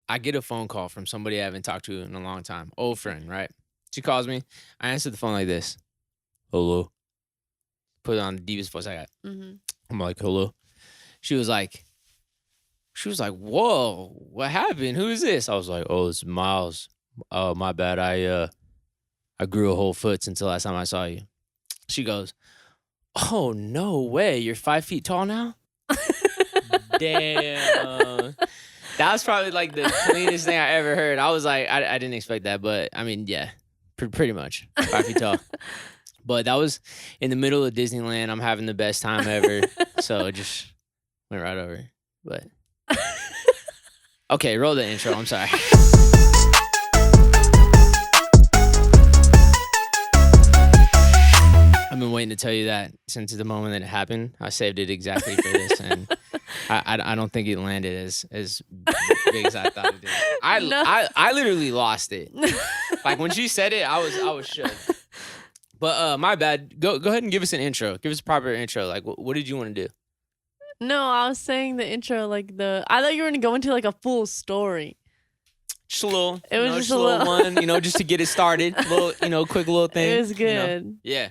I get a phone call from somebody I haven't talked to in a long time. Old friend, right? She calls me. I answer the phone like this. Hello. Put it on the deepest voice I got. Mm-hmm. I'm like, hello. She was like, whoa, what happened? Who is this? I was like, oh, it's Myles. Oh, my bad. I grew a whole foot since the last time I saw you. She goes, oh, no way. You're 5 feet tall now? Damn. That was probably like the cleanest thing I ever heard. I was like, I didn't expect that, but I mean, yeah, pretty much 5 feet tall. But that was in the middle of Disneyland. I'm having the best time ever. So it just went right over. But okay, roll the intro. I'm sorry. I've been waiting to tell you that since the moment that it happened. I saved it exactly for this, and I don't think it landed as big as I thought it did. I literally lost it. Like when she said it, I was shook. But my bad. Go ahead and give us an intro. Give us a proper intro. Like what did you want to do? No, I was saying the intro, like I thought you were gonna go into like a full story. Just a little. It was just a little one, just to get it started. Little, quick little thing. It was good. Yeah.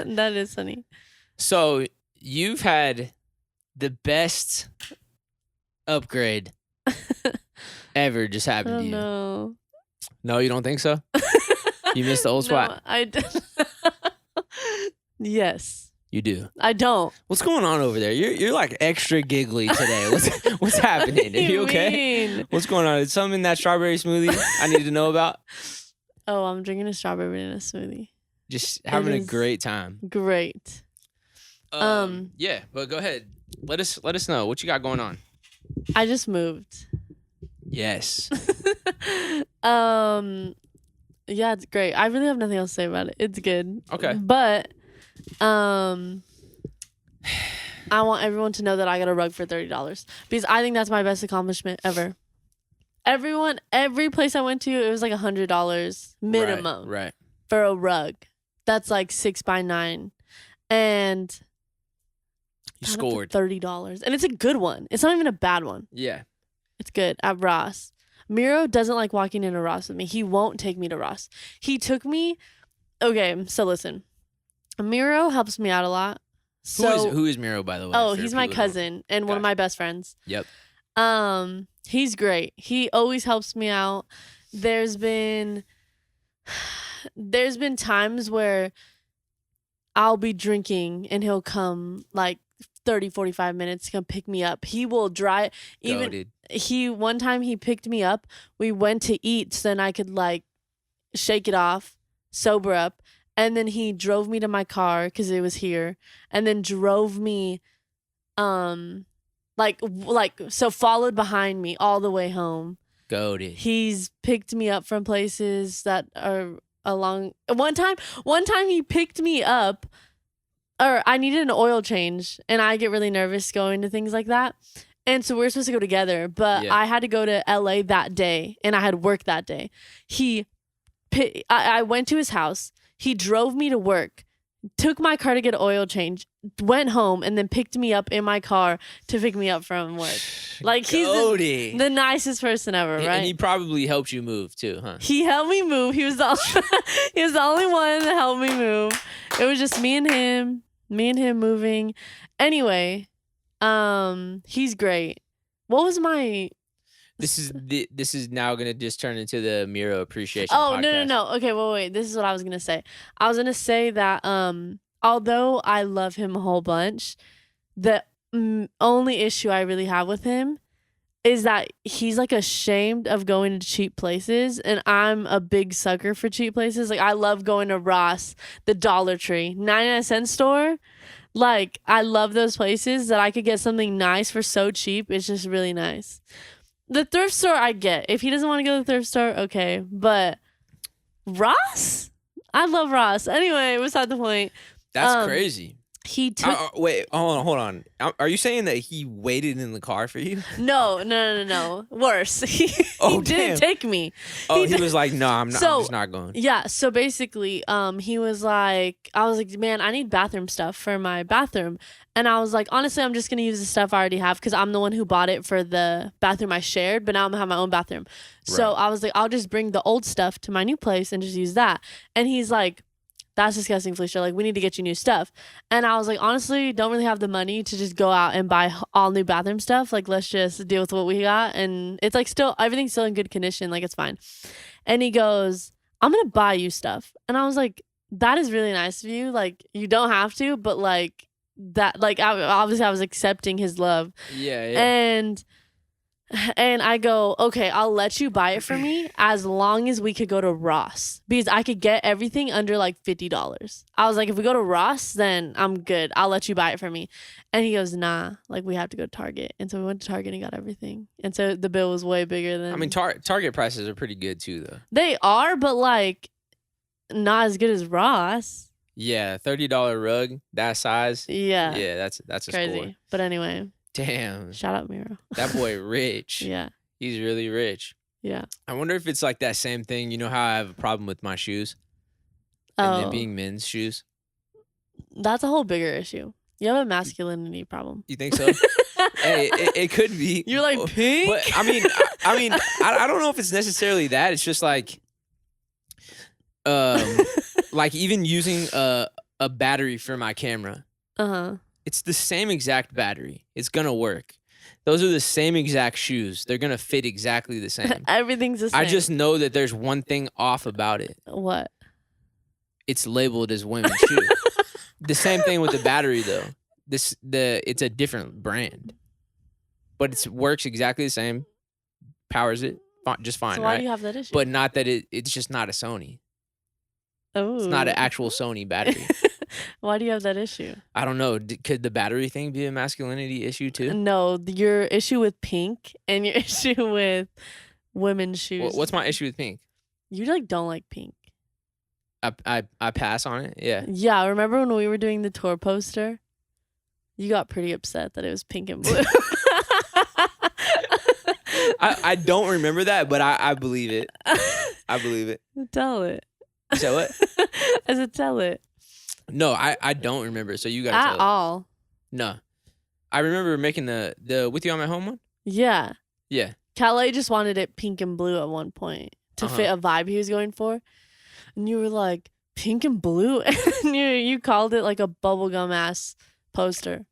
That is funny. So you've had the best upgrade ever just happened to you. No. No, you don't think so? You missed the old spot? I did. Yes. You do. I don't. What's going on over there? You're like extra giggly today. What's happening? Are you okay? Mean? What's going on? Is something in that strawberry smoothie I need to know about? Oh, I'm drinking a strawberry banana smoothie. Just having a great time. Great. Yeah, but go ahead. Let us know what you got going on. I just moved. Yes. Yeah, it's great. I really have nothing else to say about it. It's good. Okay. But I want everyone to know that I got a rug for $30 because I think that's my best accomplishment ever. Every place I went to, it was like $100 minimum. Right. For a rug. That's like 6x9. And you scored $30. And it's a good one. It's not even a bad one. Yeah. It's good at Ross. Miro doesn't like walking into Ross with me. He won't take me to Ross. He took me. Okay, so listen. Miro helps me out a lot. So who is Miro, by the way? Oh, he's my cousin and one of my best friends. Yep. He's great. He always helps me out. There's been times where I'll be drinking and he'll come like 30, 45 minutes to come pick me up. He will drive. One time he picked me up. We went to eat so then I could like shake it off, sober up. And then he drove me to my car because it was here. And then drove me, so followed behind me all the way home. Goated. He's picked me up from places that are along. One time he picked me up, or I needed an oil change, and I get really nervous going to things like that. And so we were supposed to go together, but I had to go to LA that day, and I had work that day. I went to his house. He drove me to work, took my car to get an oil change, went home, and then picked me up in my car to pick me up from work. Like, he's the nicest person ever, right? And he probably helped you move too, huh? He helped me move. He was the only one that helped me move. It was just me and him moving. Anyway, he's great. What was my... This is now gonna just turn into the Miro appreciation. Oh, podcast. no. Okay, wait. This is what I was gonna say. I was gonna say that although I love him a whole bunch, the only issue I really have with him is that he's like ashamed of going to cheap places, and I'm a big sucker for cheap places. Like I love going to Ross, the Dollar Tree, 99-cent store. Like I love those places that I could get something nice for so cheap. It's just really nice. The thrift store I get. If he doesn't want to go to the thrift store, okay. But Ross? I love Ross. Anyway, beside the point. That's crazy. He took wait, hold on. Are you saying that he waited in the car for you? No. Worse. He Oh, didn't damn. take me. Oh, he was like, no, I'm not. So, I'm just not going. Yeah. So basically, he was like, I was like, man, I need bathroom stuff for my bathroom. And I was like, honestly, I'm just going to use the stuff I already have because I'm the one who bought it for the bathroom I shared, but now I'm going to have my own bathroom. So I was like, I'll just bring the old stuff to my new place and just use that. And he's like, that's disgusting, Felisha. Like, we need to get you new stuff. And I was like, honestly, don't really have the money to just go out and buy all new bathroom stuff. Like, let's just deal with what we got. And it's like everything's still in good condition. Like, it's fine. And he goes, I'm going to buy you stuff. And I was like, that is really nice of you. Like, you don't have to, but like that, like, obviously I was accepting his love. Yeah. And I go, okay, I'll let you buy it for me as long as we could go to Ross because I could get everything under like $50. I was like, if we go to Ross, then I'm good. I'll let you buy it for me. And he goes, nah, like we have to go to Target. And so we went to Target and got everything. And so the bill was way bigger than. I mean, Target prices are pretty good too, though. They are, but like not as good as Ross. Yeah, $30 rug that size. Yeah. Yeah, that's a crazy. score. But anyway. Damn. Shout out Miro. That boy rich. Yeah. He's really rich. Yeah. I wonder if it's like that same thing. You know how I have a problem with my shoes? And them being men's shoes? That's a whole bigger issue. You have a masculinity problem. You think so? Hey, it could be. You're like, pink? But I don't know if it's necessarily that. It's just like like even using a battery for my camera. Uh-huh. It's the same exact battery. It's going to work. Those are the same exact shoes. They're going to fit exactly the same. Everything's the same. I just know that there's one thing off about it. What? It's labeled as women's shoe. The same thing with the battery, though. It's a different brand. But it works exactly the same. Powers it just fine, so why right? do you have that issue? But not that it's just not a Sony. Oh. It's not an actual Sony battery. Why do you have that issue? I don't know. Could the battery thing be a masculinity issue too? No, your issue with pink and your issue with women's shoes. What's my issue with pink? You like don't like pink. I pass on it. Yeah. Yeah. Remember when we were doing the tour poster? You got pretty upset that it was pink and blue. I don't remember that, but I believe it. I believe it. Tell it. You said what? I said tell it. No, I don't remember. So you gotta At tell all. it. No. I remember making the With You on My Home one. Yeah. Yeah. Calais just wanted it pink and blue at one point to fit a vibe he was going for. And you were like, pink and blue? And you called it like a bubblegum ass poster.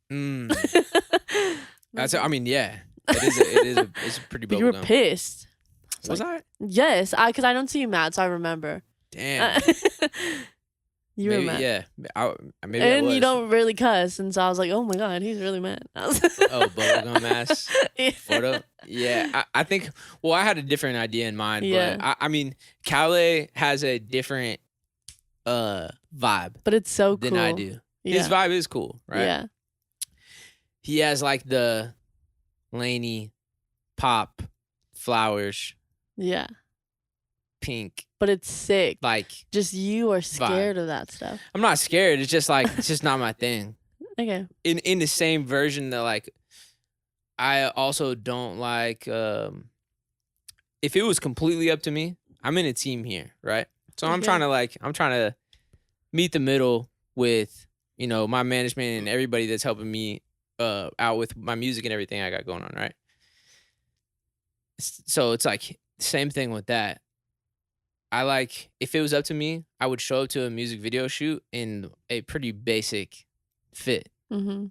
That's I mean, yeah. It's a pretty bubblegum. You were pissed. Was I? Yes, because I don't see you mad, so I remember. Damn. You were mad. Yeah. Maybe and you don't really cuss, and so I was like, oh my God, he's really mad. Oh, bubblegum ass photo? Yeah. I think, well, I had a different idea in mind, but I mean, Calais has a different vibe. But it's so cool. Than I do. Yeah. His vibe is cool, right? Yeah. He has like the Laney, pop, flowers, yeah, pink. But it's sick. Like, just you are scared of that stuff. I'm not scared. It's just like it's just not my thing. Okay. In the same version that like I also don't like if it was completely up to me, I'm in a team here, right? So I'm trying to meet the middle with, you know, my management and everybody that's helping me out with my music and everything I got going on, right? So it's like same thing with that. I like, if it was up to me, I would show up to a music video shoot in a pretty basic fit. Mm-hmm.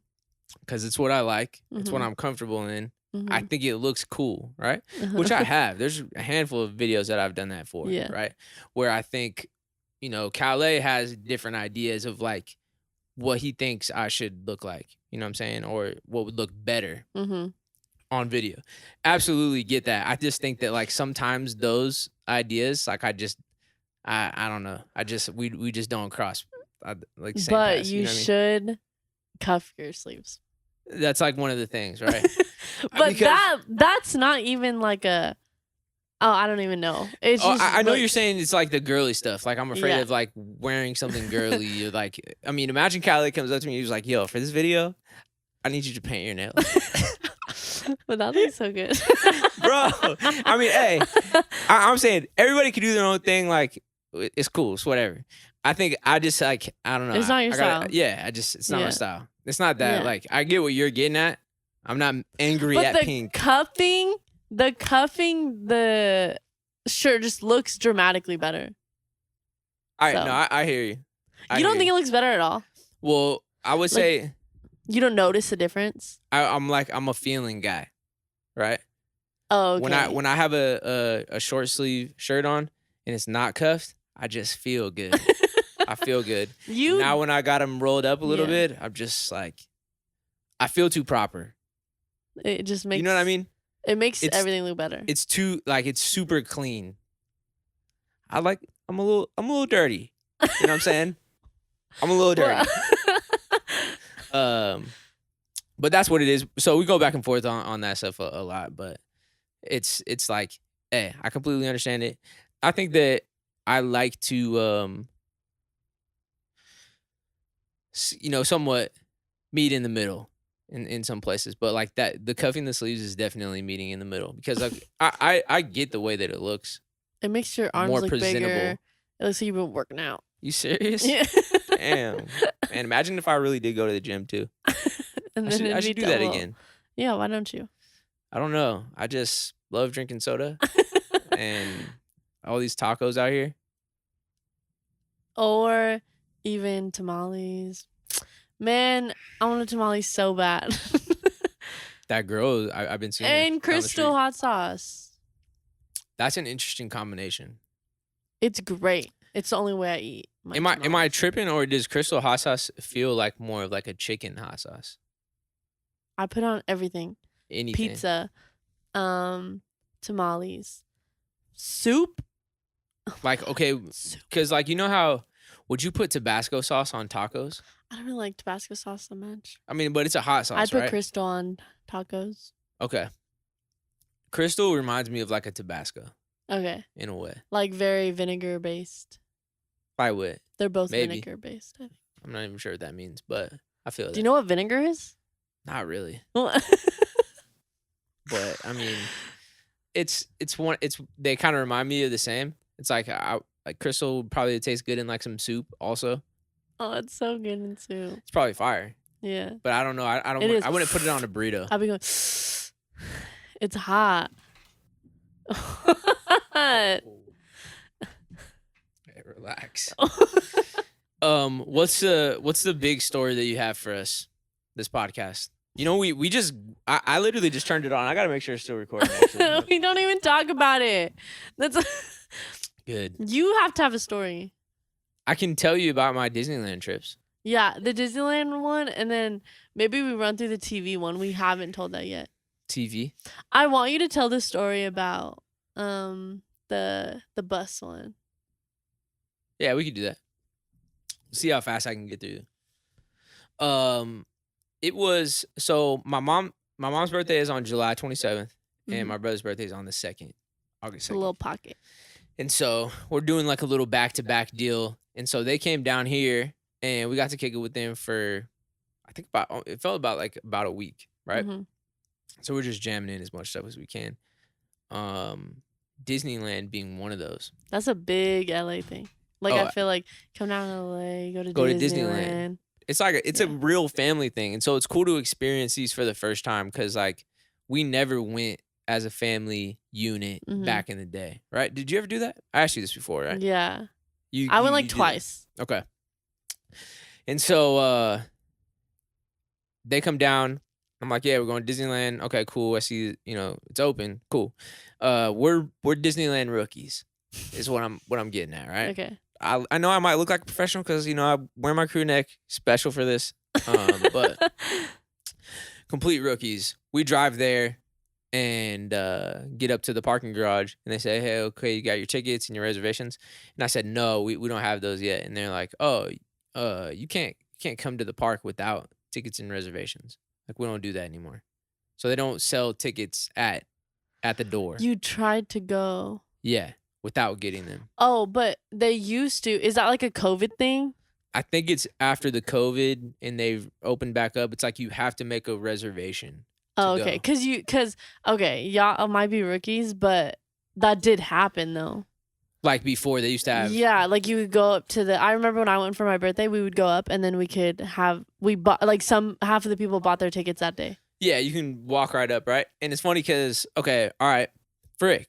Because it's what I like. Mm-hmm. It's what I'm comfortable in. Mm-hmm. I think it looks cool, right? Which I have. There's a handful of videos that I've done that for, right? Where I think, you know, Calais has different ideas of like what he thinks I should look like. You know what I'm saying? Or what would look better on video. Absolutely get that. I just think that like sometimes those ideas, like I don't know. We just don't cross like same But paths, you know what I mean? should cuff your sleeves. That's like one of the things, right? But that's not even like a Oh, I don't even know. It's Oh, just I know look- you're saying it's like the girly stuff. Like I'm afraid Yeah. of like wearing something girly. Or like, I mean, imagine Callie comes up to me and he's like, "Yo, for this video, I need you to paint your nails." But that looks so good. Bro, I mean, hey, I'm saying everybody can do their own thing. Like, it's cool. It's whatever. I think I just like, I don't know. It's not your style. Yeah, it's not my Yeah. style. It's not that. Yeah. Like, I get what you're getting at. I'm not angry But at the pink. cuffing, the shirt just looks dramatically better. All right, so. no, I hear you. You don't think it looks better at all? Well, I would say you don't notice the difference. I'm a feeling guy, right? Oh, okay. When I have a short sleeve shirt on and it's not cuffed, I just feel good. I feel good. Now when I got them rolled up a little bit, I'm just like, I feel too proper. It just makes, you know what I mean? It makes everything look better. It's too like it's super clean. I'm a little dirty. You know what I'm saying? I'm a little dirty. But that's what it is. So we go back and forth on that stuff a lot, but it's like, hey, I completely understand it. I think that I like to somewhat meet in the middle in some places, but like that the cuffing the sleeves is definitely meeting in the middle because like I get the way that it looks. It makes your arms more look presentable. bigger. It looks like you've been working out. You serious? Yeah. Damn. Man, imagine if I really did go to the gym too. And I should do that again. Yeah, why don't you? I don't know. I just love drinking soda and all these tacos out here. Or even tamales. Man, I want a tamale so bad. That girl, I've been seeing her And down the crystal street. hot sauce. That's an interesting combination. It's great. It's the only way I eat. Am I tripping, or does crystal hot sauce feel like more of like a chicken hot sauce? I put on everything. Anything. Pizza, tamales, soup. Like, okay, because like, you know how, would you put Tabasco sauce on tacos? I don't really like Tabasco sauce so much. I mean, but it's a hot sauce, I'd put right? Crystal on tacos. Okay. Crystal reminds me of like a Tabasco Okay. in a way. Like very vinegar based. By what? They're both Maybe. vinegar based. I think. I'm not even sure what that means, but I feel Do you know what vinegar is? Not really. Well, But I mean, they kind of remind me of the same. It's like like Crystal would probably taste good in like some soup also. oh, it's so good in soup. It's probably fire. Yeah. But I don't know. I It is. wouldn't put it on a burrito. I'll be going, it's hot. Hey, relax. What's the big story that you have for us this podcast? You know, we just I literally just turned it on. I gotta make sure it's still recording. Actually. We don't even talk about it. That's Good. You have to have a story. I can tell you about my Disneyland trips. Yeah, the Disneyland one, and then maybe we run through the TV one. We haven't told that yet. TV. I want you to tell the story about the bus one. Yeah, we could do that. See how fast I can get through. It was so my mom's birthday is on July 27th, and my brother's birthday is on the 2nd, August 2nd. A little pocket. And so we're doing like a little back-to-back deal. And so they came down here, and we got to kick it with them for, I think it felt about a week, right? Mm-hmm. So we're just jamming in as much stuff as we can. Disneyland being one of those. That's a big LA thing. Like, I feel like come down to LA, go to Disneyland. It's like it's a real family thing, and so it's cool to experience these for the first time because like we never went as a family unit back in the day, right? Did you ever do that? I asked you this before, right? Yeah, I went like twice. Okay, and so they come down. I'm like, yeah, we're going to Disneyland. Okay, cool. I see, it's open. Cool. We're Disneyland rookies, is what I'm getting at, right? Okay. I know I might look like a professional because I wear my crew neck special for this, but complete rookies. We drive there and get up to the parking garage, and they say, "Hey, okay, you got your tickets and your reservations?" And I said, "No, we don't have those yet." And they're like, "Oh, you can't come to the park without tickets and reservations. Like we don't do that anymore." So they don't sell tickets at at the door. You tried to go. Yeah, without getting them. Oh, but they used to. Is that like a COVID thing? I think it's after the COVID and they've opened back up. It's like you have to make a reservation. Oh, okay. Okay, y'all might be rookies, but that did happen though. Like before, they used to have. Yeah, like you would go up to the. I remember when I went for my birthday, we would go up and then we bought like half of the people bought their tickets that day. Yeah, you can walk right up, right? And it's funny because okay, all right, frick.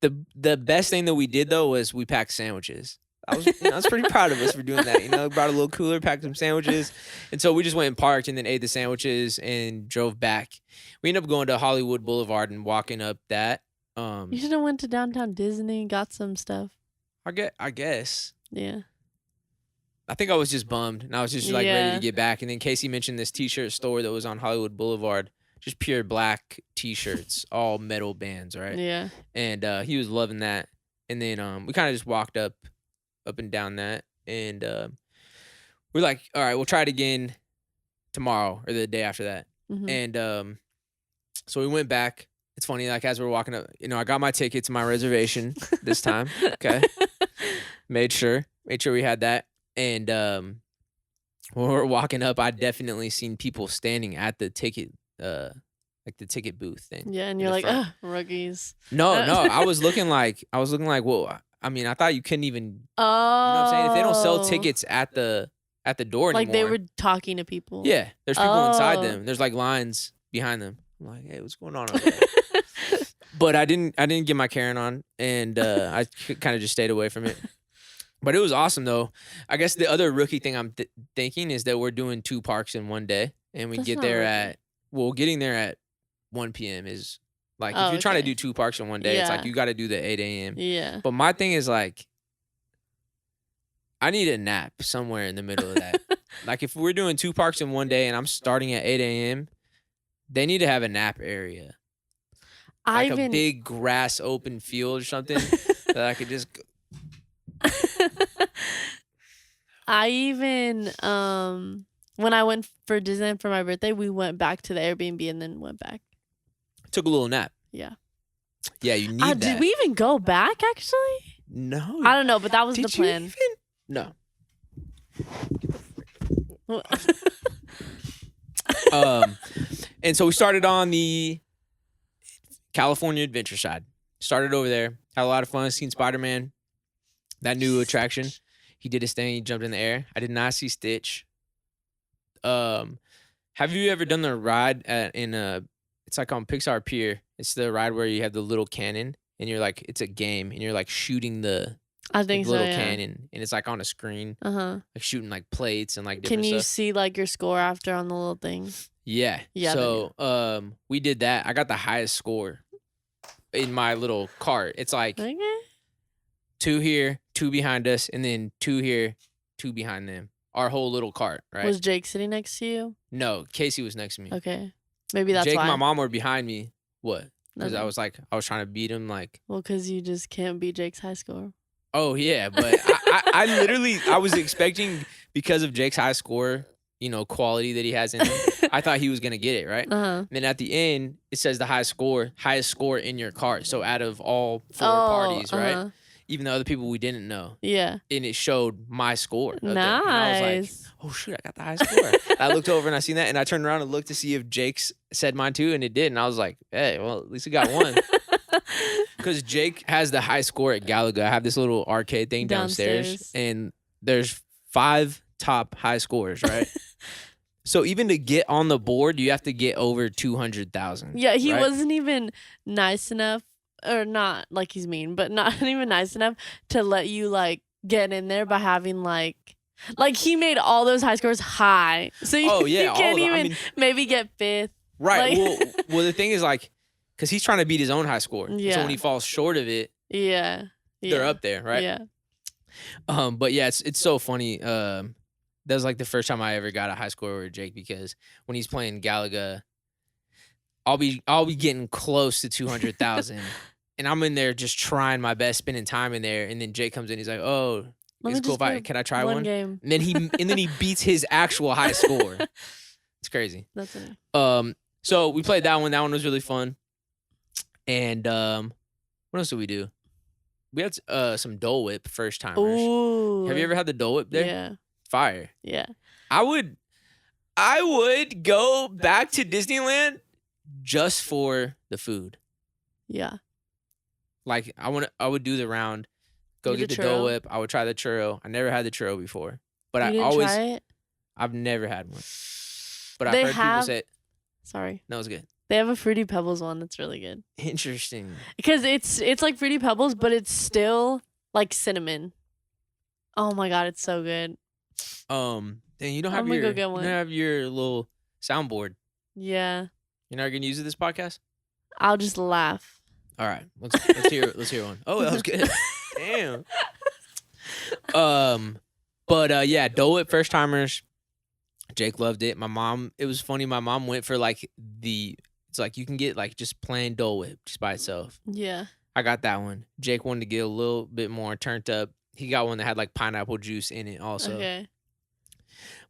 The best thing that we did though was we packed sandwiches. I was pretty proud of us for doing that. Brought a little cooler, packed some sandwiches, and so we just went and parked and then ate the sandwiches and drove back. We ended up going to Hollywood Boulevard and walking up that. You should have went to downtown Disney and got some stuff. I guess. Yeah. I think I was just bummed, and I was just like ready to get back. And then Casey mentioned this T-shirt store that was on Hollywood Boulevard, just pure black T-shirts, all metal bands, right? Yeah. And he was loving that. And then we kind of just walked up and down that, and we're like, all right, we'll try it again tomorrow or the day after that. Mm-hmm. And so we went back. It's funny, like as we're walking up, I got my ticket to my reservation this time. Okay, made sure we had that. And when we're walking up, I definitely seen people standing at the ticket, like the ticket booth thing. Yeah, and you're like, ugh, rookies. No, I was looking like, well, I mean, I thought you couldn't even. Oh, you know what I'm saying? If they don't sell tickets at the door anymore, like they were talking to people. Yeah, there's people inside them. There's like lines behind them. I'm like, hey, what's going on over there? But I didn't get my Karen on, and I kind of just stayed away from it. But it was awesome though. I guess the other rookie thing I'm thinking is that we're doing 2 parks in one day, and we get there getting there at 1 p.m. is like if you're trying to do 2 parks in one day, it's like you got to do the 8 a.m. Yeah. But my thing is like, I need a nap somewhere in the middle of that. Like if we're doing 2 parks in one day and I'm starting at 8 a.m., they need to have a nap area. Like a big grass open field or something that I could just. I even when I went for Disneyland for my birthday, we went back to the Airbnb and then went back. Took a little nap. Yeah. Yeah, you need that. Did we even go back actually? No. I don't know, but that was the plan. No. And so we started on the California Adventure side. Started over there. Had a lot of fun. Seen Spider-Man. That new attraction. He did his thing. He jumped in the air. I did not see Stitch. Have you ever done the ride it's like on Pixar Pier. It's the ride where you have the little cannon and you're like, it's a game and you're like shooting the little cannon and it's like on a screen. Like shooting like plates and like different stuff. Can you stuff. see like your score after on the little thing? Yeah. So we did that. I got the highest score in my little cart. It's like 2 here, 2 behind us, and then 2 here, 2 behind them. Our whole little cart, right? Was Jake sitting next to you? No, Casey was next to me. Okay. Maybe that's Jake why. and my mom were behind me. What? Because I was trying to beat him like. Well, because you just can't beat Jake's high score. Oh, yeah. But I literally, I was expecting because of Jake's high score, quality that he has in him, I thought he was going to get it, right? And then at the end, it says the highest score in your cart. So out of all 4 parties, right? Even the other people we didn't know. Yeah. And it showed my score. Nice. And I was like, oh, shoot, I got the high score. I looked over and I seen that. And I turned around and looked to see if Jake's said mine too. And it did. And I was like, hey, well, at least we got one. Because Jake has the high score at Galaga. I have this little arcade thing downstairs. And there's 5 top high scores, right? So even to get on the board, you have to get over 200,000. Yeah, he wasn't even nice enough. Or not like he's mean, but not even nice enough to let you like get in there by having like he made all those high scores high, so you, you can't even maybe get 5th. Right. Like, well, the thing is like, because he's trying to beat his own high score. Yeah. So when he falls short of it, they're up there, right? Yeah. But yeah, it's so funny. That was like the first time I ever got a high score over Jake because when he's playing Galaga, I'll be getting close to 200,000. And I'm in there just trying my best, spending time in there. And then Jake comes in. He's like, "Oh, it's cool. Can I try one?" Game. And then he beats his actual high score. It's crazy. That's it. So we played that one. That one was really fun. And what else did we do? We had some Dole Whip first timers. Ooh. Have you ever had the Dole Whip there? Yeah. Fire. Yeah. I would go back to Disneyland just for the food. Yeah. Like I would do the round, go get the Dole Whip. I would try the churro. I never had the churro before, but You didn't try it? I've never had one. But They I've heard people say, sorry. no, it's good. They have a Fruity Pebbles one that's really good. Interesting. Because it's like Fruity Pebbles, but it's still like cinnamon. Oh my god, it's so good. Then you don't I'm have gonna go get one. you don't have your little soundboard. Yeah. You're not gonna use it this podcast? I'll just laugh. All right, let's hear one. Oh, that was good. Damn. But yeah, Dole Whip first timers. Jake loved it. My mom, it was funny. My mom went for like it's like you can get like just plain Dole Whip just by itself. Yeah. I got that one. Jake wanted to get a little bit more turned up. He got one that had like pineapple juice in it also. Okay.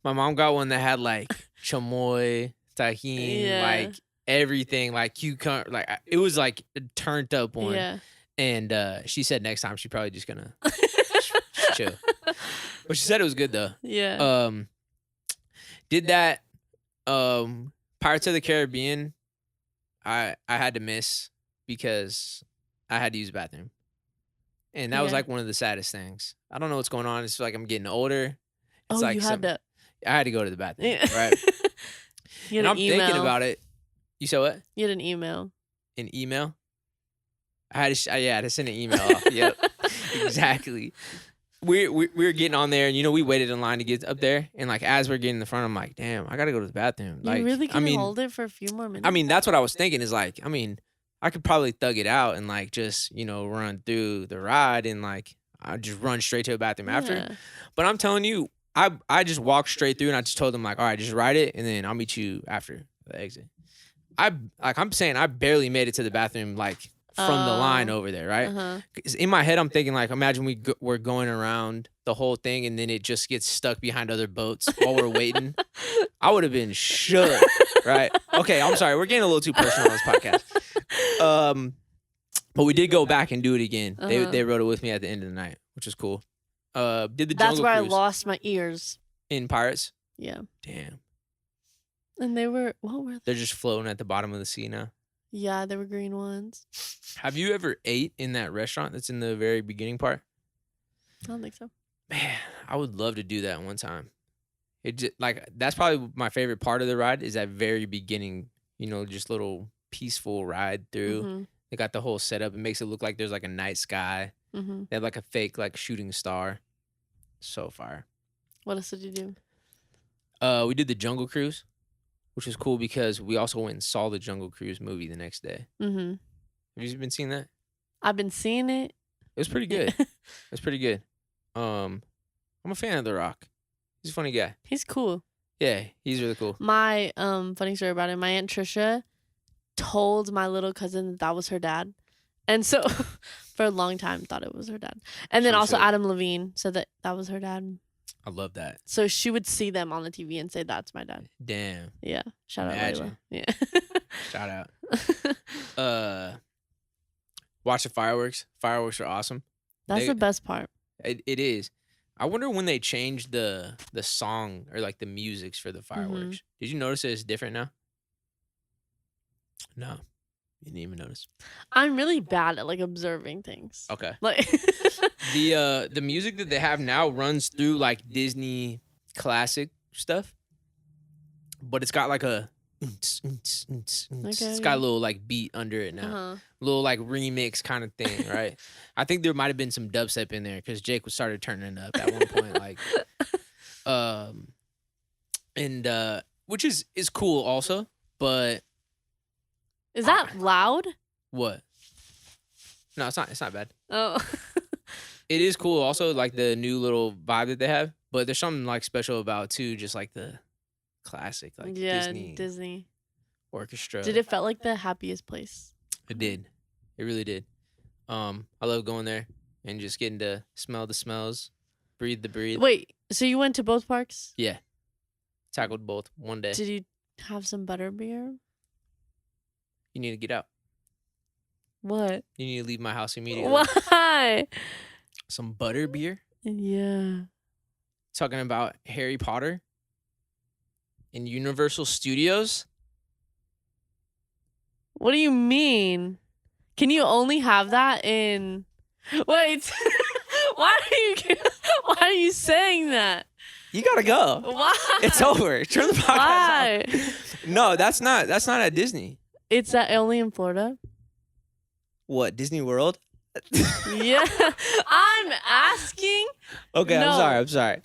My mom got one that had like chamoy, tahini, like everything, like cucumber, like it was like a turned up one. Yeah. And she said next time she's probably just gonna chill. But she said it was good though. Yeah. Did that Pirates of the Caribbean I had to miss because I had to use the bathroom. And that was like one of the saddest things. I don't know what's going on. It's like I'm getting older. It's like you had to. I had to go to the bathroom, Yeah. right? You had and an I'm email. thinking about it. You said what? You had an email. An email? I had to send an email off. Yep, exactly. We were getting on there, and we waited in line to get up there, and like as we're getting in the front, I'm like, damn, I gotta go to the bathroom. Like, You really can hold it for a few more minutes. I mean, that's what I was thinking. Is like, I mean, I could probably thug it out and like just run through the ride and like I just run straight to the bathroom after. But I'm telling you, I just walked straight through and I just told them like, all right, just ride it and then I'll meet you after the exit. I'm saying I barely made it to the bathroom like from the line over there, right? 'Cause in my head, I'm thinking like, imagine we're going around the whole thing and then it just gets stuck behind other boats while we're waiting. I would have been shook, right? Okay, I'm sorry. We're getting a little too personal on this podcast. But we did go back and do it again. They rode it with me at the end of the night, which was cool. Did the That's Jungle where Cruise I lost my ears. in Pirates? Yeah. Damn. And they were, what were they? They're just floating at the bottom of the sea now. Yeah, they were green ones. Have you ever ate in that restaurant that's in the very beginning part? I don't think so. Man, I would love to do that one time. It just, like that's probably my favorite part of the ride is that very beginning, just little peaceful ride through. They got the whole setup. It makes it look like there's like a night sky. They have like a fake like shooting star. So far. What else did you do? We did the Jungle Cruise, which was cool because we also went and saw the Jungle Cruise movie the next day. Have you been seeing that? I've been seeing it. It was pretty good. It was pretty good. I'm a fan of The Rock. He's a funny guy. He's cool. Yeah, he's really cool. My funny story about it. My Aunt Trisha told my little cousin that was her dad, and so for a long time thought it was her dad. And then She also said- Adam Levine said that was her dad. I love that. So she would see them on the TV and say, "That's my dad." Damn. Yeah. Shout out Imagine. Layla. Yeah. Shout out. Watch the fireworks. Fireworks are awesome. That's the best part. It is. I wonder when they changed the song or like the musics for the fireworks. Did you notice it's different now? No. You didn't even notice. I'm really bad at like observing things. Okay. Like The music that they have now runs through like Disney classic stuff, but it's got like a it's got a little like beat under it now, little like remix kind of thing, right? I think there might have been some dubstep in there because Jake started turning it up at one point, like, and which is cool also, but is that loud? what? No, it's not. It's not bad. Oh. It is cool also, like the new little vibe that they have, but there's something like special about too, just like the classic like Disney orchestra. Did it felt like the happiest place? It did. It really did. I love going there and just getting to smell the smells, breathe the breathe. Wait, so you went to both parks? Yeah. Tackled both one day. Did you have some butterbeer? You need to get out. What? You need to leave my house immediately. Why? Some butter beer. Yeah. Talking about Harry Potter in Universal Studios. What do you mean? Can you only have that in? Wait. Why are you saying that? You gotta go. Why? It's over. Turn the podcast Why? off. No, that's not at Disney. It's only in Florida. What, Disney World? Yeah. I'm asking. Okay, No. I'm sorry.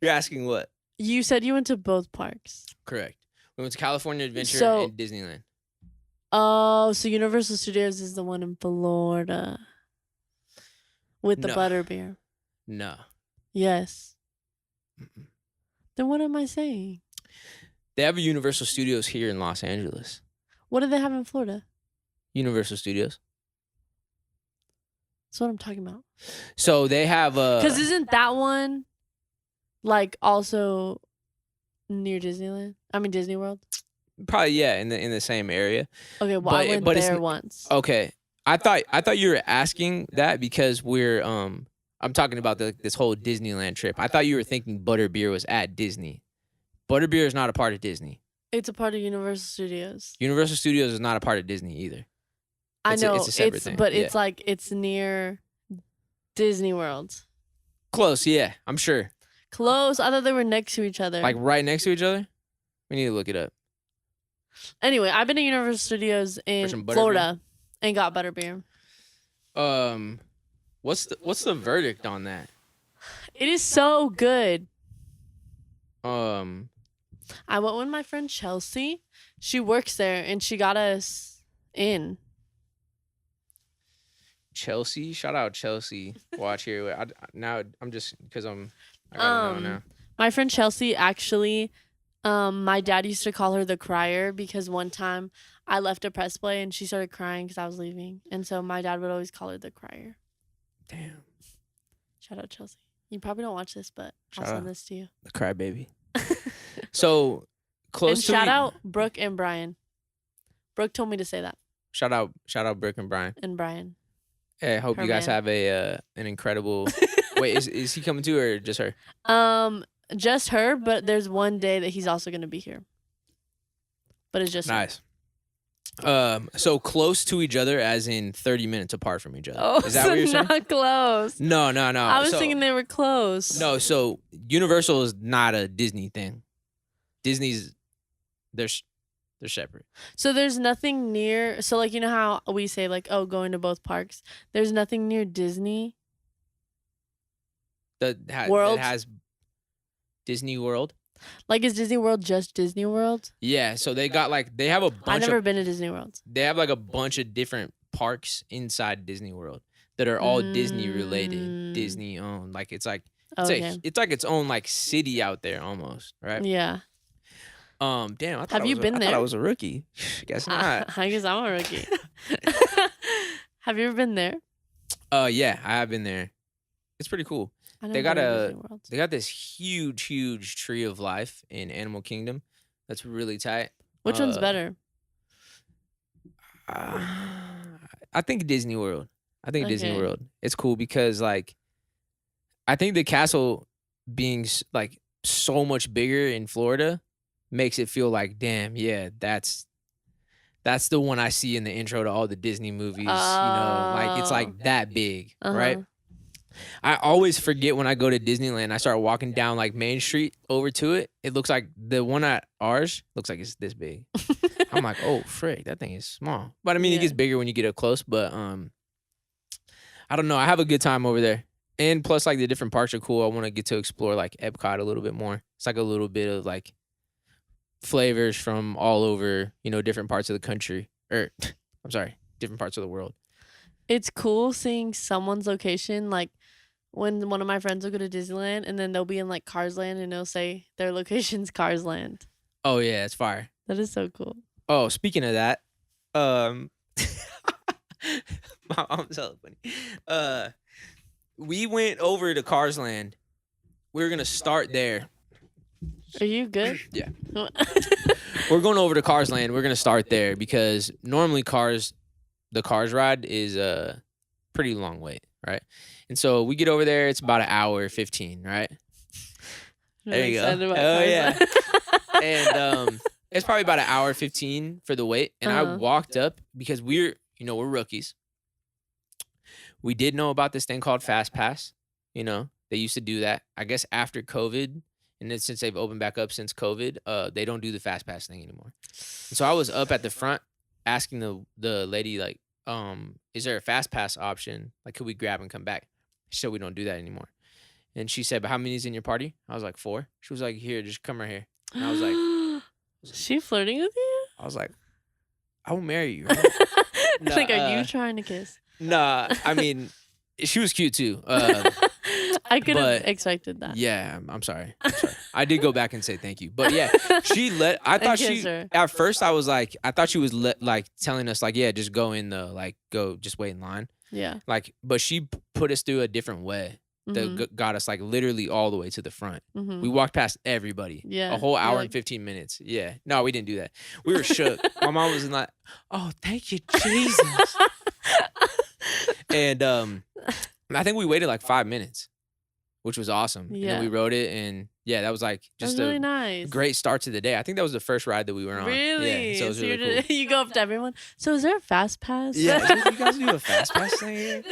You're asking what? You said you went to both parks. Correct. We went to California Adventure So- and Disneyland. Oh, so Universal Studios is the one in Florida with the No. butterbeer. No. Yes. Then what am I saying? They have a Universal Studios here in Los Angeles. What do they have in Florida? Universal Studios. That's what I'm talking about. So they have Because isn't that one like also near Disneyland? I mean Disney World. probably, yeah, in the same area. Okay, well I went but it's there n- once. Okay. I thought you were asking that because we're I'm talking about this whole Disneyland trip. I thought you were thinking butterbeer was at Disney. Butterbeer is not a part of Disney. It's a part of Universal Studios. Universal Studios is not a part of Disney either. I know it's a separate thing. but Yeah. it's like it's near Disney World. Close, yeah, I'm sure. Close. I thought they were next to each other. Like right next to each other. We need to look it up. Anyway, I've been to Universal Studios in some butterbeer? Florida and got butterbeer. What's the verdict on that? It is so good. Um, I went with my friend Chelsea. She works there and she got us in. Chelsea, shout out Chelsea. Watch here. Now I'm just because I gotta know now. My friend Chelsea actually, my dad used to call her the crier because one time I left a press play and she started crying because I was leaving. And so my dad would always call her the crier. Damn, Shout out Chelsea. You probably don't watch this, but Shout I'll send out. this to you. the crybaby. So close And to shout out Brooke and Brian. Brooke told me to say that. Shout out Brooke and Brian. And Brian. Hey, I hope Her you guys man. have an incredible. Wait, is he coming too or just her? Just her, but there's one day that he's also gonna be here. But it's just her. Nice. So close to each other, as in 30 minutes apart from each other. Oh, Is that so what you're saying? not close. No. I was So- thinking they were close. No, so Universal is not a Disney thing. Disney's they're separate. So there's nothing near. So like you know how we say like going to both parks. There's nothing near Disney. World? That has Disney World. Like is Disney World just Disney World? Yeah, so they got they have a I've bunch never of been to Disney World. they have a bunch of different parks inside Disney World that are all Disney related, Disney owned. Like it's Okay. it's like its own city out there almost, right? Yeah. Damn, I thought Have you been I there? thought I was a rookie. Guess not. I guess I'm a rookie. Have you ever been there? Yeah, I have been there. It's pretty cool. I They never got been to a- Disney World. They got this huge tree of life in Animal Kingdom. That's really tight. Which one's better? I think Disney World. Disney Okay. World. It's cool because I think the castle being so much bigger in Florida makes it feel like, damn, yeah, that's the one I see in the intro to all the Disney movies. It's Oh. that big, Uh-huh. right? I always forget when I go to Disneyland. I start walking down Main Street over to it. It looks like the one at ours looks like it's this big. I'm like, oh frick, that thing is small. But I mean, Yeah. it gets bigger when you get up close. But I don't know. I have a good time over there, and plus the different parks are cool. I want to get to explore Epcot a little bit more. It's a little bit of flavors from all over, different parts of the country, or I'm sorry, different parts of the world. It's cool seeing someone's location. Like when one of my friends will go to Disneyland and then they'll be in Cars Land and they'll say their location's Cars Land. Oh yeah, it's fire. That is so cool. Oh, speaking of that, I'm so funny. We went over to Cars Land. We were gonna start there. Are you good? Yeah. We're going over to Cars Land. We're gonna start there because normally Cars, the Cars ride is a pretty long wait, right? And so we get over there. It's about an hour 15, right? There you go. Oh yeah. And it's probably about an hour 15 for the wait. And I walked up because we're rookies. We did know about this thing called Fast Pass. They used to do that. I guess after COVID, and then since they've opened back up since COVID, they don't do the Fast Pass thing anymore. And so I was up at the front asking the lady, like, is there a Fast Pass option? Like, could we grab and come back? She said we don't do that anymore. And she said, but how many is in your party? I was like, 4. She was like, here, just come right here. And I was like, is she flirting with you? I was like, I will marry you. Right? Nah, like, are you trying to kiss? Nah, I mean, she was cute too. I could have expected that. Yeah, I'm sorry. I did go back and say thank you. But yeah, I thought at first I thought she was like telling us like, yeah, just go in go just wait in line. Yeah. Like, but she put us through a different way that got us like literally all the way to the front. Mm-hmm. We walked past everybody. Yeah. A whole hour and 15 minutes. Yeah. No, we didn't do that. We were shook. My mom was like, oh, thank you, Jesus. And I think we waited like 5 minutes, which was awesome. Yeah. And then we rode it, and yeah, that was like just really nice. Great start to the day. I think that was the first ride that we were on. Really? Yeah, so it was really cool. You go up to everyone. So is there a Fast Pass? Yeah, you guys do a Fast Pass thing here?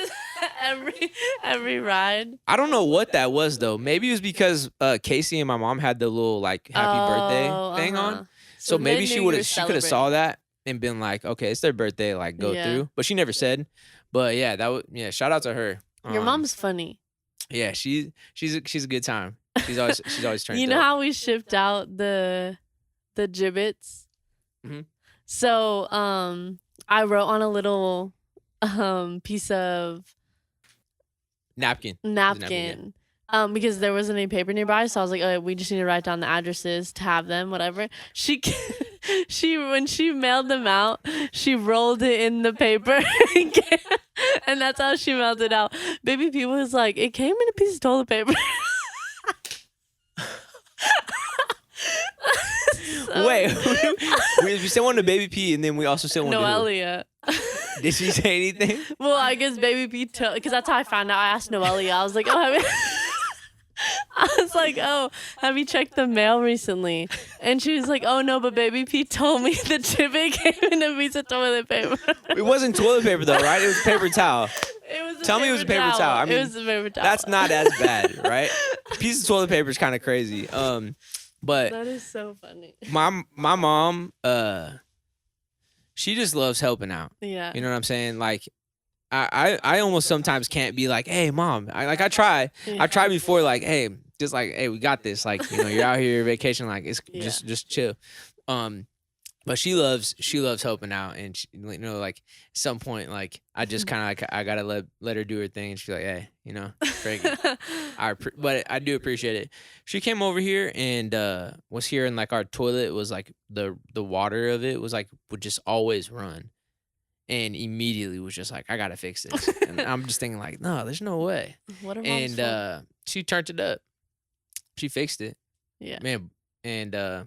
every ride. I don't know what that was though. Maybe it was because Casey and my mom had the little like happy birthday thing on. So maybe she could have saw that and been like, okay, it's their birthday, like go through. But she never said. But yeah, shout out to her. Your mom's funny. Yeah, she's a good time. She's always turned. You know how we shipped out the gibbets? Mm-hmm. So I wrote on a little piece of napkin. Because there wasn't any paper nearby, so I was like, oh, we just need to write down the addresses to have them, whatever. When she mailed them out, she rolled it in the paper, and that's how she mailed it out. Baby P was like, it came in a piece of toilet paper. Wait, we sent one to Baby P, and then we also sent one Noelia. Did she say anything? Well, I guess Baby P, because that's how I found out. I asked Noelia. I was like, have you checked the mail recently? And she was like, oh no, but Baby P told me the gibbet came in a piece of toilet paper. It wasn't toilet paper though, right? It was paper towel. Tell me it was a paper towel. I mean, it was a paper towel. That's not as bad, right? A piece of toilet paper is kind of crazy. But that is so funny. My mom, she just loves helping out. Yeah. You know what I'm saying? Like, I almost sometimes can't be like, hey, mom. I try. Yeah. I try before, like, hey, just like, hey, we got this. Like, you're out here vacation. Like, it's just chill. But she loves helping out, and she, like at some point, like I just kind of like I gotta let her do her thing, and she's like, hey, but I do appreciate it. She came over here and was here, and like our toilet was like the water of it was like would just always run, and immediately was just like I gotta fix this, and I'm just thinking like no, there's no way. What are mom's fault? She turned it up, she fixed it, man, and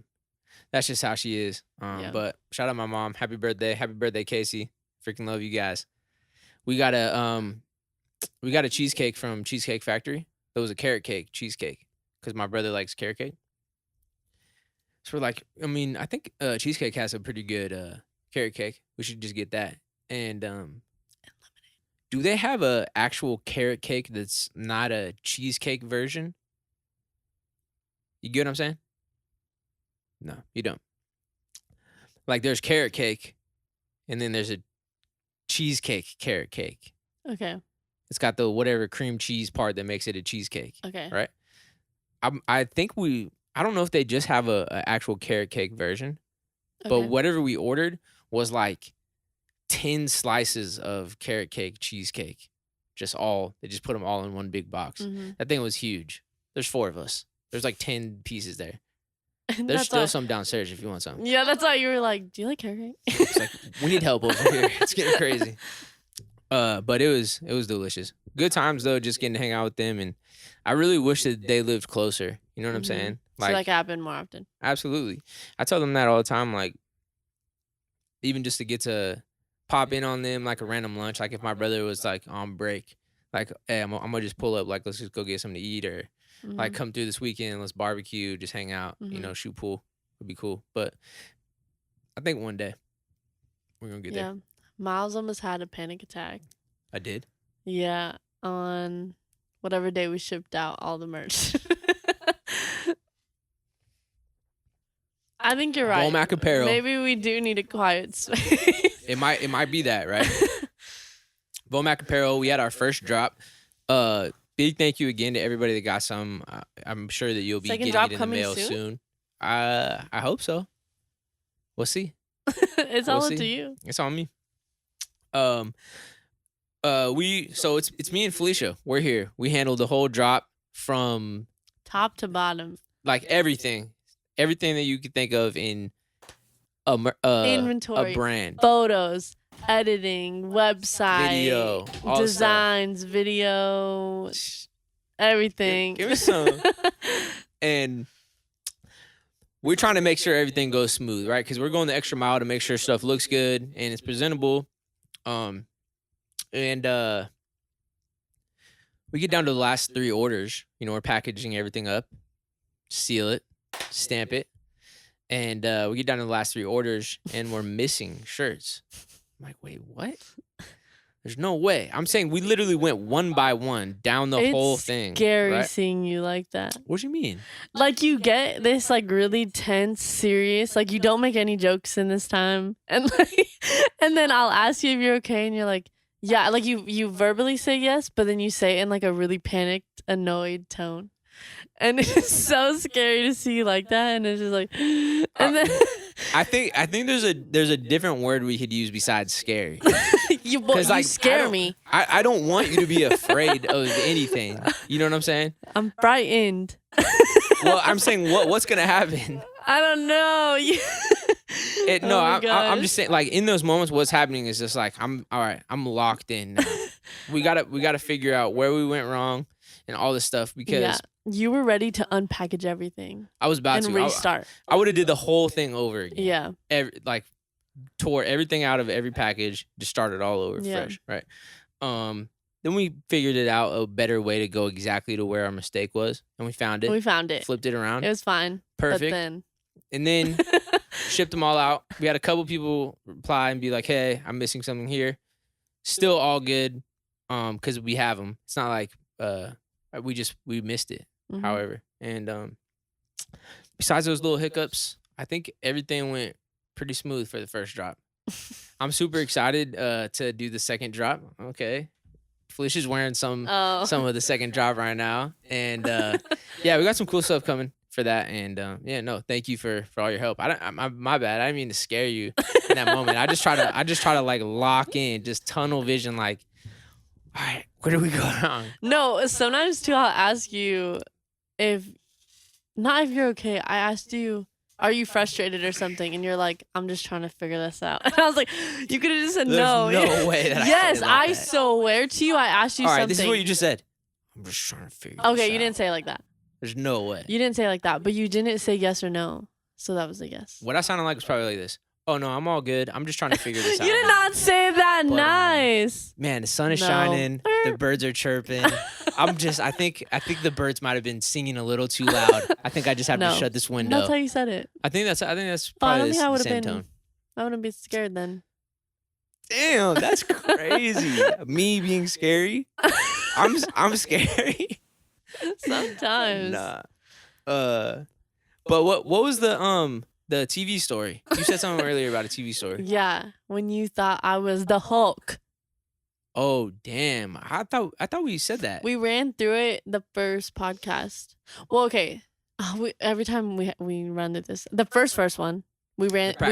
that's just how she is. But shout out my mom. Happy birthday, Casey. Freaking love you guys. We got a cheesecake from Cheesecake Factory. It was a carrot cake cheesecake because my brother likes carrot cake. So we're like, I mean, I think Cheesecake has a pretty good carrot cake. We should just get that. And lemonade. Do they have a actual carrot cake that's not a cheesecake version? You get what I'm saying? No, you don't. Like there's carrot cake, and then there's a cheesecake carrot cake. Okay. It's got the whatever cream cheese part that makes it a cheesecake. Okay. Right? I think I don't know if they just have a actual carrot cake version, but whatever we ordered was like 10 slices of carrot cake cheesecake. They just put them all in one big box. Mm-hmm. That thing was huge. There's 4 of us. There's like 10 pieces there. There's still some downstairs if you want some. Yeah, that's why you were like, do you like carrot cake? It's like, we need help over here. It's getting crazy. But it was delicious. Good times though, just getting to hang out with them, and I really wish that they lived closer. You know what I'm saying? Like happen more often. Absolutely. I tell them that all the time, like even just to get to pop in on them like a random lunch. Like if my brother was like on break, like, hey, I'm gonna just pull up. Like, let's just go get something to eat, or like come through this weekend. Let's barbecue, just hang out. You know, shoot pool would be cool. But I think one day we're gonna get there. Myles almost had a panic attack. I did. Yeah, on whatever day we shipped out all the merch. I think you're right. Womack apparel. Maybe we do need a quiet space. It might be that, right? Womack apparel. We had our first drop. Big thank you again to everybody that got some. I'm sure that you'll be Second getting drop it in the coming mail soon. I hope so. We'll see. It's all up to you. It's on me. So it's me and Felisha. We're here. We handled the whole drop from top to bottom. Like everything that you could think of in inventory, a brand, photos, editing, website, video, designs, video, everything. Give me some. And we're trying to make sure everything goes smooth, right? Because we're going the extra mile to make sure stuff looks good and it's presentable. And we get down to the last 3 orders. You know, we're packaging everything up, seal it, stamp it, and we get down to the last 3 orders, and we're missing shirts. I'm like, wait, what? There's no way. I'm saying we literally went one by one down the whole thing. It's scary right? seeing you like that. What do you mean? Like you get this like really tense, serious. Like you don't make any jokes in this time, and and then I'll ask you if you're okay, and you're like, yeah. Like you verbally say yes, but then you say it in like a really panicked, annoyed tone, and it's so scary to see you like that. And it's just like, and then I think there's a different word we could use besides scary. you scare me. I don't want you to be afraid of anything. You know what I'm saying? I'm frightened. Well, I'm saying what's gonna happen? I don't know. I'm just saying, like in those moments, what's happening is just like I'm all right. I'm locked in now. we gotta figure out where we went wrong and all this stuff because you were ready to unpackage everything. I was about to restart. I would have did the whole thing over again. Yeah. Tore everything out of every package, just started all over fresh, right? Then we figured it out a better way to go exactly to where our mistake was, and we found it. Flipped it around. It was fine. Perfect. And then shipped them all out. We had a couple people reply and be like, "Hey, I'm missing something here." Still all good, because we have them. It's not like we missed it. Mm-hmm. However, and besides those little hiccups, I think everything went pretty smooth for the first drop. I'm super excited to do the second drop. Okay. Felisha's wearing some of the second drop right now. And we got some cool stuff coming for that. And thank you for all your help. My bad. I didn't mean to scare you in that moment. I just try to like lock in, just tunnel vision, like, all right, where do we go wrong? No, sometimes too I'll ask you if you're okay. I asked you, are you frustrated or something? And you're like, I'm just trying to figure this out. And I was like, you could have just said no. There's no way that yes, I swear to you, I asked you all right, something. This is what you just said. I'm just trying to figure this out. Okay, you didn't say it like that. There's no way. You didn't say it like that, but you didn't say yes or no. So that was a yes. What I sounded like was probably like this. Oh, no, I'm all good. I'm just trying to figure this out. You did not say that. But, nice. Man, the sun is shining. The birds are chirping. I think the birds might have been singing a little too loud. I think I just have to shut this window. That's how you said it. I think that's probably the same tone. I wouldn't be scared then. Damn, that's crazy. Me being scary? I'm scary. Sometimes. Nah. But what was the TV story? You said something earlier about a TV story. Yeah, when you thought I was the Hulk. Oh damn! I thought we said that. We ran through it the first podcast. Well, okay. Every time we run through this, the first one we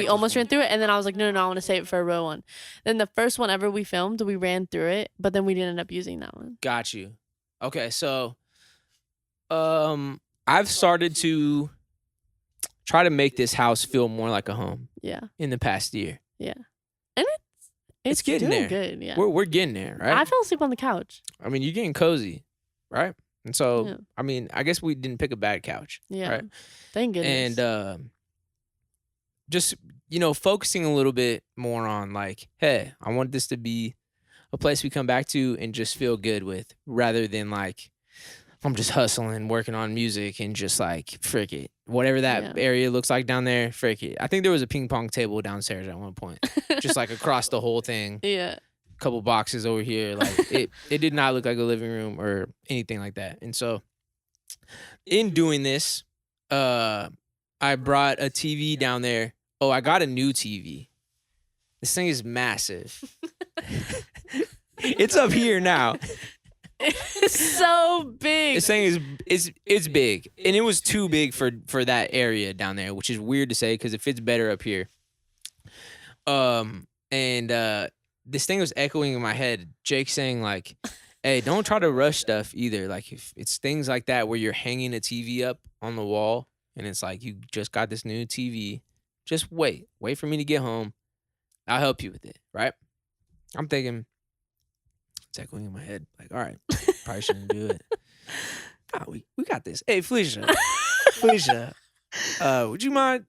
almost ran through it, and then I was like, no, I want to save it for a real one. Then the first one ever we filmed, we ran through it, but then we didn't end up using that one. Got you. Okay, so I've started to try to make this house feel more like a home. Yeah. In the past year. Yeah. And it's getting doing there. Good. Yeah. We're getting there, right? I fell asleep on the couch. I mean, you're getting cozy, right? And so, I mean, I guess we didn't pick a bad couch. Yeah. Right? Thank goodness. And focusing a little bit more on like, hey, I want this to be a place we come back to and just feel good with, rather than like, I'm just hustling, working on music and just like, frick it. Whatever that area looks like down there, frick it. I think there was a ping pong table downstairs at one point, just like across the whole thing. Yeah. Couple boxes over here. Like it did not look like a living room or anything like that. And so in doing this, I brought a TV down there. Oh, I got a new TV. This thing is massive. It's up here now. It's so big. This thing is big, and it was too big for that area down there, which is weird to say because it fits better up here. This thing was echoing in my head. Jake saying like, "Hey, don't try to rush stuff either. Like if it's things like that where you're hanging a TV up on the wall, and it's like you just got this new TV, just wait for me to get home. I'll help you with it, right?" I'm thinking. It's echoing in my head. Like, all right, probably shouldn't do it. Oh, we got this. Hey, Felisha, would you mind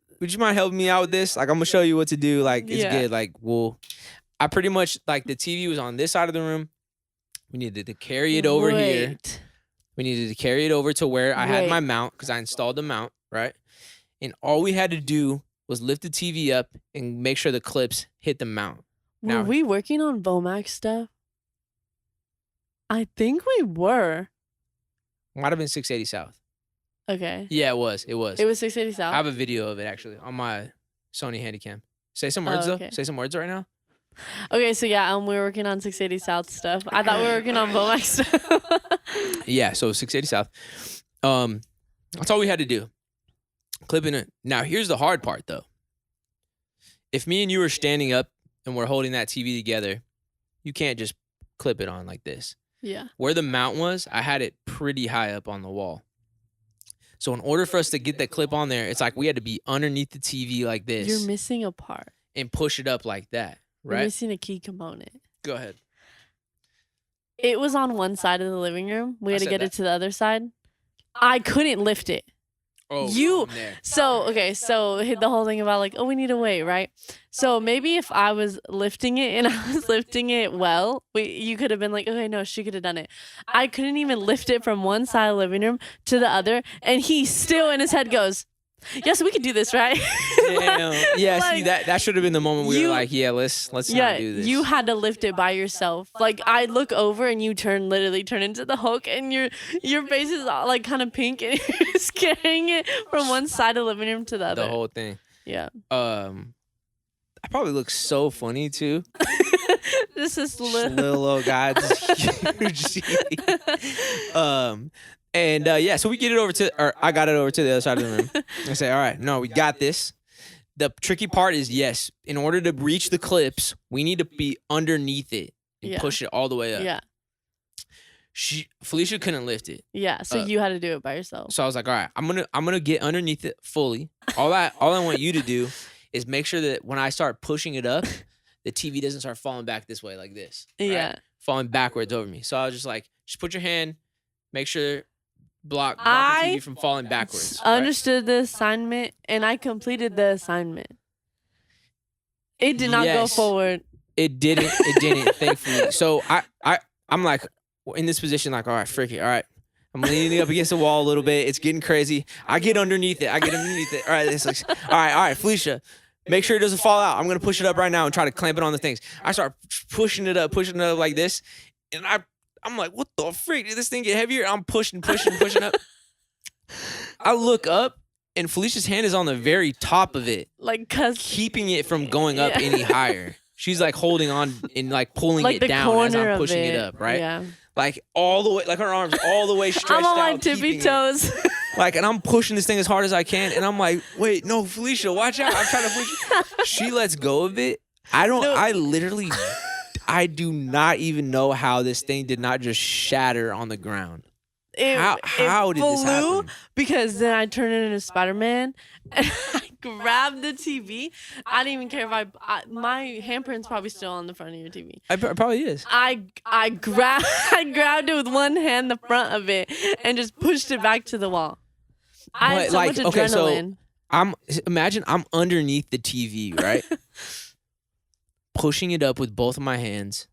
helping me out with this? Like, I'm gonna show you what to do. Like, it's good. Like, well, I pretty much like the TV was on this side of the room. We needed to carry it over here. We needed to carry it over to where I had my mount because I installed the mount, right? And all we had to do was lift the TV up and make sure the clips hit the mount. Were we working on Vomax stuff? I think we were. Might have been 680 South. Okay. Yeah, it was. It was 680 South? I have a video of it, actually, on my Sony Handycam. Say some words, though. Say some words right now. Okay, so yeah, we were working on 680 South stuff. I thought we were working on Vomax stuff. Yeah, so 680 South. That's all we had to do. Clipping it. Now, here's the hard part, though. If me and you were standing up and we're holding that TV together, you can't just clip it on like this. Yeah. Where the mount was, I had it pretty high up on the wall. So in order for us to get that clip on there, it's like we had to be underneath the TV like this. You're missing a part. And push it up like that, right? You're missing a key component. Go ahead. It was on one side of the living room. We had to get it to the other side. I couldn't lift it. Oh, so the whole thing about like, oh, we need to wait, right? So maybe if I was lifting it and I was lifting it well, you could have been like, okay, no, she could have done it. I couldn't even lift it from one side of the living room to the other, and he still in his head goes, yes, we could do this, right? Yeah, like, see, that should have been the moment we were like, yeah, let's not do this. You had to lift it by yourself. Like, I look over and you literally turn into the Hulk, and your face is all, like kind of pink, and you're just carrying it from one side of the living room to the other. The whole thing. Yeah. I probably look so funny too. This little old guy, this huge. So we get it over I got it over to the other side of the room. I say, all right, no, we got this. The tricky part is, yes, in order to reach the clips, we need to be underneath it and push it all the way up. Yeah. Felisha couldn't lift it. Yeah, so you had to do it by yourself. So I was like, all right, I'm gonna get underneath it fully. All I want you to do is make sure that when I start pushing it up, the TV doesn't start falling back this way like this. Right? Yeah. Falling backwards over me. So I was just like, just put your hand, make sure block the TV from falling backwards. I understood the assignment, and I completed the assignment. It did not go forward. It didn't, thankfully. So I'm like in this position, like, all right, frick it. All right. I'm leaning up against the wall a little bit. It's getting crazy. I get underneath it. All right, it's like, all right, Felisha, make sure it doesn't fall out. I'm going to push it up right now and try to clamp it on the things. I start pushing it up like this. And I'm like, what the freak? Did this thing get heavier? I'm pushing up. I look up, and Felisha's hand is on the very top of it. Like, keeping it from going up any higher. She's like holding on and like pulling it down as I'm pushing it up, right? Yeah. Like all the way, like her arms all the way stretched out. I'm on my tippy toes. Like, and I'm pushing this thing as hard as I can. And I'm like, wait, no, Felisha, watch out. I'm trying to push. She lets go of it. I do not even know how this thing did not just shatter on the ground. How did this happen? Because then I turned it into Spider-Man, and I grabbed the TV. I didn't even care if my handprint's probably still on the front of your TV. It probably is. I grabbed it with one hand, the front of it, and just pushed it back to the wall. I had so much adrenaline. Imagine I'm underneath the TV, right? Pushing it up with both of my hands.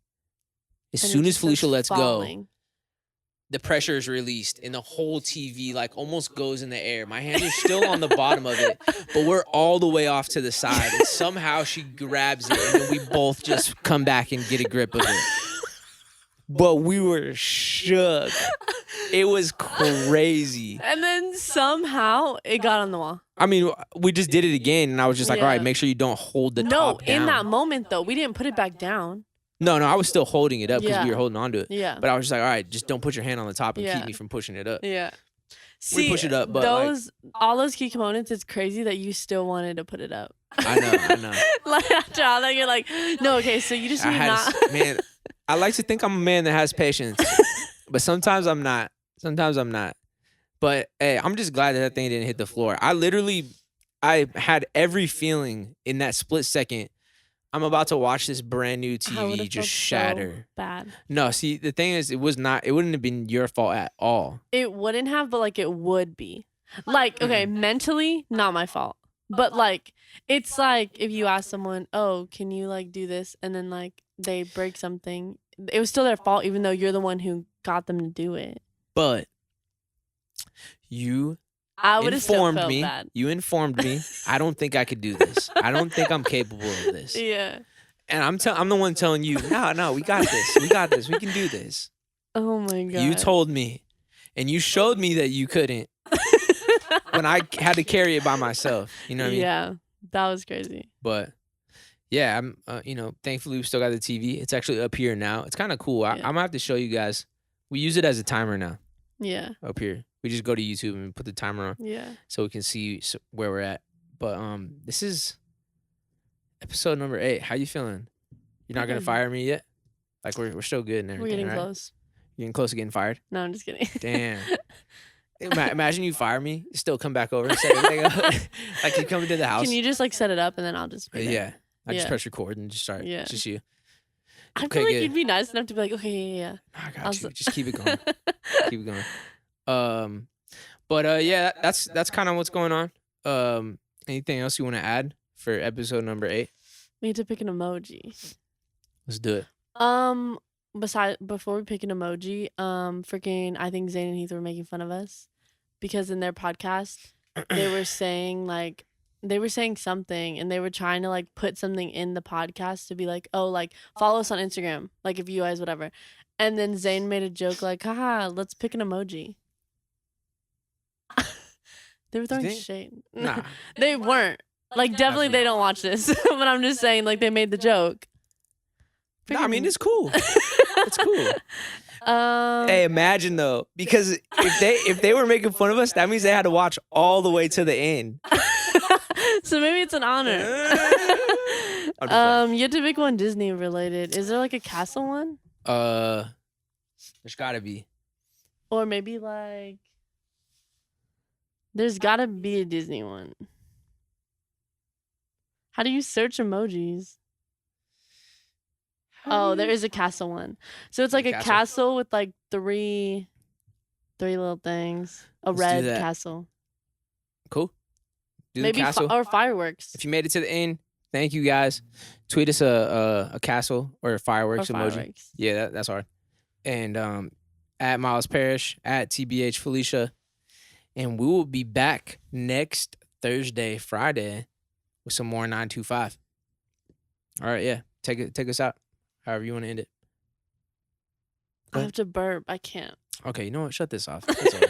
As soon as Felisha lets go, the pressure is released and the whole TV like almost goes in the air. My hands are still on the bottom of it, but we're all the way off to the side. And somehow she grabs it and then we both just come back and get a grip of it. But we were shook. It was crazy. And then somehow it got on the wall. I mean, we just did it again, and I was just like, all right, make sure you don't hold the top down. No, in that moment, though, we didn't put it back down. No, I was still holding it up because we were holding on to it. Yeah. But I was just like, all right, just don't put your hand on the top and keep me from pushing it up. Yeah. We push it up, but all those key components, it's crazy that you still wanted to put it up. I know. Like after all that, you're like, no, okay, so you just need not. Man, I like to think I'm a man that has patience, but sometimes I'm not. But hey, I'm just glad that thing didn't hit the floor. I had every feeling in that split second. I'm about to watch this brand new TV just shatter. So bad. No, see, the thing is, it wouldn't have been your fault at all. It wouldn't have, but like it would be. Like, okay, mentally, not my fault. But like, it's like if you ask someone, oh, can you like do this? And then like they break something. It was still their fault, even though you're the one who got them to do it. But you informed me. Bad. You informed me. I don't think I could do this. I don't think I'm capable of this. Yeah. And I'm the one telling you, no, we got this. We got this. We can do this. Oh my God. You told me, and you showed me that you couldn't when I had to carry it by myself. You know what I mean? Yeah, that was crazy. But yeah, I'm. Thankfully we still got the TV. It's actually up here now. It's kind of cool. I'm gonna have to show you guys. We use it as a timer now. Yeah. Up here. We just go to YouTube and put the timer on. Yeah. So we can see where we're at. But this is episode number 8. How you feeling? You're not gonna fire me yet? Like we're still good and everything. We're getting right? close. You're getting close to getting fired? No, I'm just kidding. Damn. Imagine you fire me, still come back over and set everything up. Like you come into the house. Can you just like set it up and then I'll just I just press record and just start. Yeah. It's just you. I feel like you'd be nice enough to be like, okay, yeah. I got you. Just keep it going. Keep it going. But yeah, that's kind of what's going on. Anything else you want to add for episode number 8? We need to pick an emoji. Let's do it. Before we pick an emoji, freaking, I think Zane and Heath were making fun of us because in their podcast they were saying something and they were trying to like put something in the podcast to be like, oh, like follow us on Instagram, like if you guys whatever. And then Zane made a joke like, haha, let's pick an emoji. They were throwing shade. Nah. They weren't. Like, definitely they don't watch this. But I'm just saying, like, they made the joke. No, I mean, it's cool. It's cool. Hey, imagine, though. Because if they were making fun of us, that means they had to watch all the way to the end. So maybe it's an honor. You have to pick one Disney related. Is there, like, a castle one? There's gotta be. Or maybe, like... There's gotta be a Disney one. How do you search emojis? Oh, there is a castle one. So it's like a castle with like three little things. A red castle. Cool. Do maybe the castle. Or fireworks. If you made it to the end, thank you guys. Tweet us a castle or a fireworks emoji. Yeah, that's hard. And at Myles Parrish, at TBH Felisha. And we will be back next Thursday, Friday, with some more 925. All right, yeah. Take us out. However you want to end it. I have to burp. I can't. Okay, you know what? Shut this off. That's all.